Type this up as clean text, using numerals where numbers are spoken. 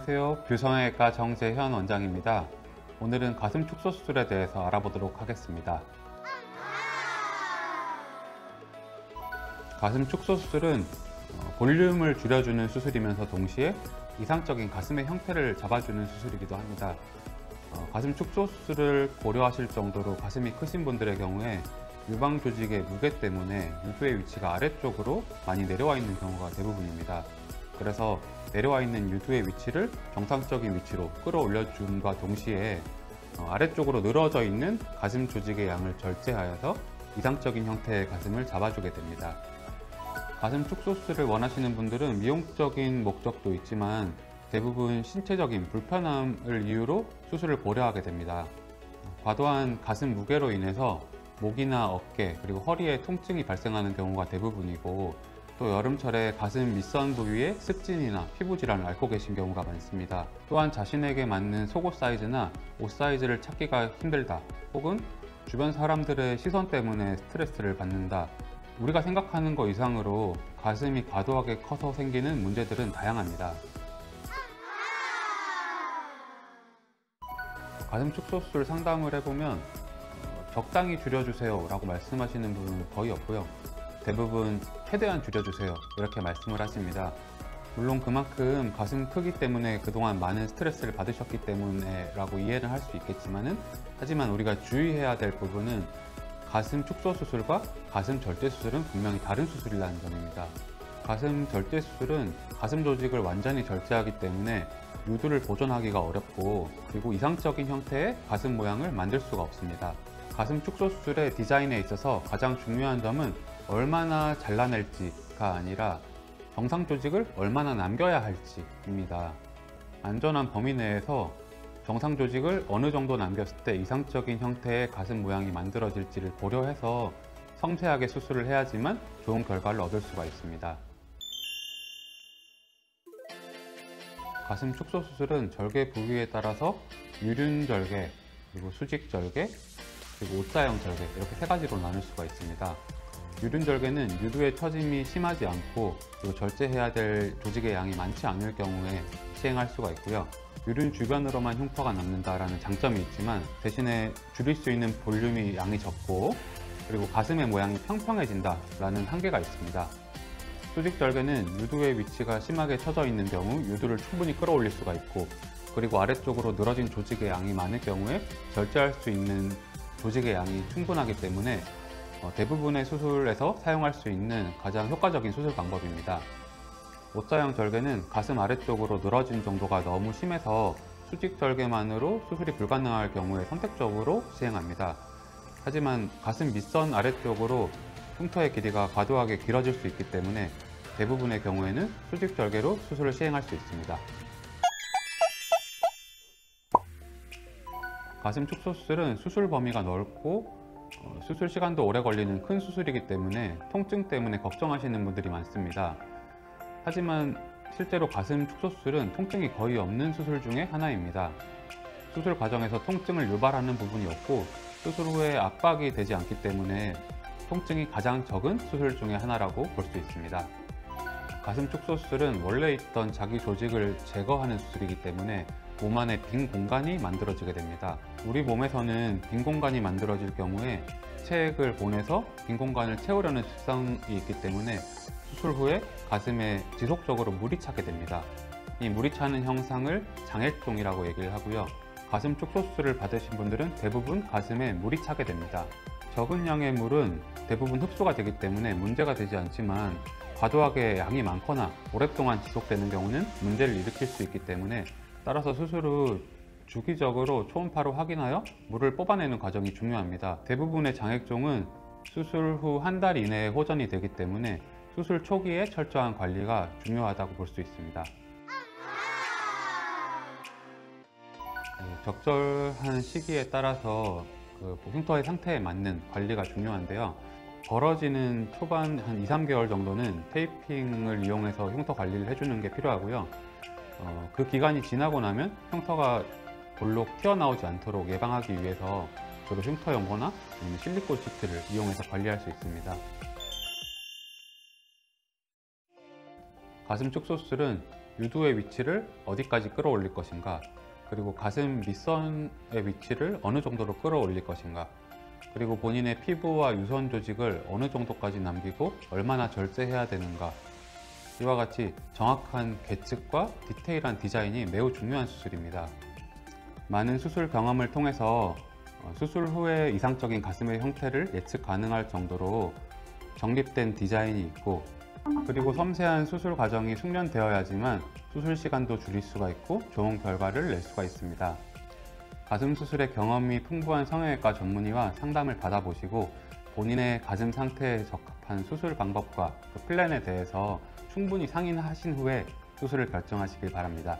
안녕하세요. 뷰성형외과 정재현 원장입니다. 오늘은 가슴 축소 수술에 대해서 알아보도록 하겠습니다. 가슴 축소 수술은 볼륨을 줄여주는 수술이면서 동시에 이상적인 가슴의 형태를 잡아주는 수술이기도 합니다. 가슴 축소 수술을 고려하실 정도로 가슴이 크신 분들의 경우에 유방 조직의 무게 때문에 유두의 위치가 아래쪽으로 많이 내려와 있는 경우가 대부분입니다. 그래서 내려와 있는 유두의 위치를 정상적인 위치로 끌어올려 줌과 동시에 아래쪽으로 늘어져 있는 가슴 조직의 양을 절제하여서 이상적인 형태의 가슴을 잡아주게 됩니다. 가슴 축소 수술을 원하시는 분들은 미용적인 목적도 있지만 대부분 신체적인 불편함을 이유로 수술을 고려하게 됩니다. 과도한 가슴 무게로 인해서 목이나 어깨 그리고 허리에 통증이 발생하는 경우가 대부분이고, 또 여름철에 가슴 밑선 부위에 습진이나 피부 질환을 앓고 계신 경우가 많습니다. 또한 자신에게 맞는 속옷 사이즈나 옷 사이즈를 찾기가 힘들다, 혹은 주변 사람들의 시선 때문에 스트레스를 받는다, 우리가 생각하는 것 이상으로 가슴이 과도하게 커서 생기는 문제들은 다양합니다. 가슴 축소 수술 상담을 해보면 적당히 줄여주세요 라고 말씀하시는 분은 거의 없고요. 대부분 최대한 줄여주세요 이렇게 말씀을 하십니다. 물론 그만큼 가슴 크기 때문에 그동안 많은 스트레스를 받으셨기 때문에 라고 이해를 할 수 있겠지만은, 하지만 우리가 주의해야 될 부분은 가슴 축소 수술과 가슴 절제 수술은 분명히 다른 수술이라는 점입니다. 가슴 절제 수술은 가슴 조직을 완전히 절제하기 때문에 유두를 보존하기가 어렵고, 그리고 이상적인 형태의 가슴 모양을 만들 수가 없습니다. 가슴 축소 수술의 디자인에 있어서 가장 중요한 점은 얼마나 잘라낼지가 아니라 정상 조직을 얼마나 남겨야 할지입니다. 안전한 범위 내에서 정상 조직을 어느 정도 남겼을 때 이상적인 형태의 가슴 모양이 만들어질지를 고려해서 섬세하게 수술을 해야지만 좋은 결과를 얻을 수가 있습니다. 가슴 축소 수술은 절개 부위에 따라서 유륜절개, 그리고 수직절개, 그리고 옷자형 절개, 이렇게 세 가지로 나눌 수가 있습니다. 유륜절개는 유두의 처짐이 심하지 않고 그리고 절제해야 될 조직의 양이 많지 않을 경우에 시행할 수가 있고요. 유륜 주변으로만 흉터가 남는다라는 장점이 있지만, 대신에 줄일 수 있는 볼륨이 양이 적고 그리고 가슴의 모양이 평평해진다라는 한계가 있습니다. 수직절개는 유두의 위치가 심하게 처져 있는 경우 유두를 충분히 끌어올릴 수가 있고, 그리고 아래쪽으로 늘어진 조직의 양이 많을 경우에 절제할 수 있는 조직의 양이 충분하기 때문에 대부분의 수술에서 사용할 수 있는 가장 효과적인 수술 방법입니다. 옷자형 절개는 가슴 아래쪽으로 늘어진 정도가 너무 심해서 수직 절개만으로 수술이 불가능할 경우에 선택적으로 시행합니다. 하지만 가슴 밑선 아래쪽으로 흉터의 길이가 과도하게 길어질 수 있기 때문에 대부분의 경우에는 수직 절개로 수술을 시행할 수 있습니다. 가슴 축소 수술은 수술 범위가 넓고 수술 시간도 오래 걸리는 큰 수술이기 때문에 통증 때문에 걱정하시는 분들이 많습니다. 하지만 실제로 가슴 축소 수술은 통증이 거의 없는 수술 중에 하나입니다. 수술 과정에서 통증을 유발하는 부분이 없고 수술 후에 압박이 되지 않기 때문에 통증이 가장 적은 수술 중에 하나라고 볼 수 있습니다. 가슴 축소 수술은 원래 있던 자기 조직을 제거하는 수술이기 때문에 몸 안에 빈 공간이 만들어지게 됩니다. 우리 몸에서는 빈 공간이 만들어질 경우에 체액을 보내서 빈 공간을 채우려는 습성이 있기 때문에 수술 후에 가슴에 지속적으로 물이 차게 됩니다. 이 물이 차는 형상을 장액종이라고 얘기를 하고요. 가슴 축소 수술을 받으신 분들은 대부분 가슴에 물이 차게 됩니다. 적은 양의 물은 대부분 흡수가 되기 때문에 문제가 되지 않지만, 과도하게 양이 많거나 오랫동안 지속되는 경우는 문제를 일으킬 수 있기 때문에, 따라서 수술 후 주기적으로 초음파로 확인하여 물을 뽑아내는 과정이 중요합니다. 대부분의 장액종은 수술 후 한 달 이내에 호전이 되기 때문에 수술 초기에 철저한 관리가 중요하다고 볼 수 있습니다. 적절한 시기에 따라서 흉터의 상태에 맞는 관리가 중요한데요. 벌어지는 초반 한 2-3개월 정도는 테이핑을 이용해서 흉터 관리를 해주는 게 필요하고요. 그 기간이 지나고 나면 흉터가 볼록 튀어나오지 않도록 예방하기 위해서 주로 흉터 연고나 아니면 실리콘 시트를 이용해서 관리할 수 있습니다. 가슴 축소 수술은 유두의 위치를 어디까지 끌어올릴 것인가, 그리고 가슴 밑선의 위치를 어느 정도로 끌어올릴 것인가, 그리고 본인의 피부와 유선 조직을 어느 정도까지 남기고 얼마나 절제해야 되는가, 이와 같이 정확한 계측과 디테일한 디자인이 매우 중요한 수술입니다. 많은 수술 경험을 통해서 수술 후에 이상적인 가슴의 형태를 예측 가능할 정도로 정립된 디자인이 있고, 그리고 섬세한 수술 과정이 숙련되어야지만 수술 시간도 줄일 수가 있고 좋은 결과를 낼 수가 있습니다. 가슴 수술에 경험이 풍부한 성형외과 전문의와 상담을 받아보시고 본인의 가슴 상태에 적합한 수술 방법과 그 플랜에 대해서 충분히 상의하신 후에 수술을 결정하시길 바랍니다.